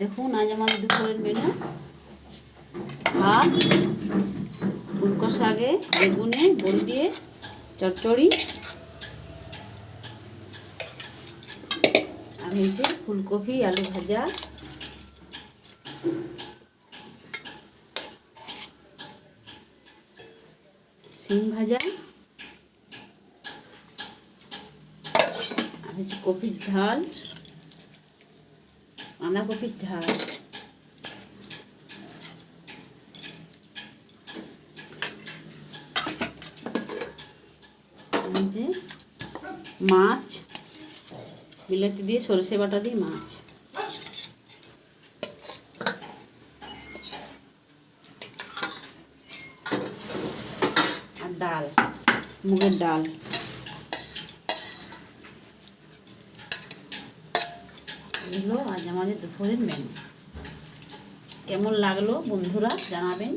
দেখুন আজ আমাদের দুপুরের মেনু ভাত, ফুলকো শাকে বেগুনে বড়ি দিয়ে চচ্চড়ি, আর হয়েছে ফুলকপি আলু ভাজা, সিম ভাজা, আর হচ্ছে কপির ঝাল, বাঁধাকপির ঝাল। যে মাছ, বিলাতি দিয়ে সরষে বাটা দিয়ে মাছ, আর ডাল, মুগের ডাল। এগুলো আজ আমাদের দুপুরের মেনু। কেমন লাগলো বন্ধুরা জানাবেন।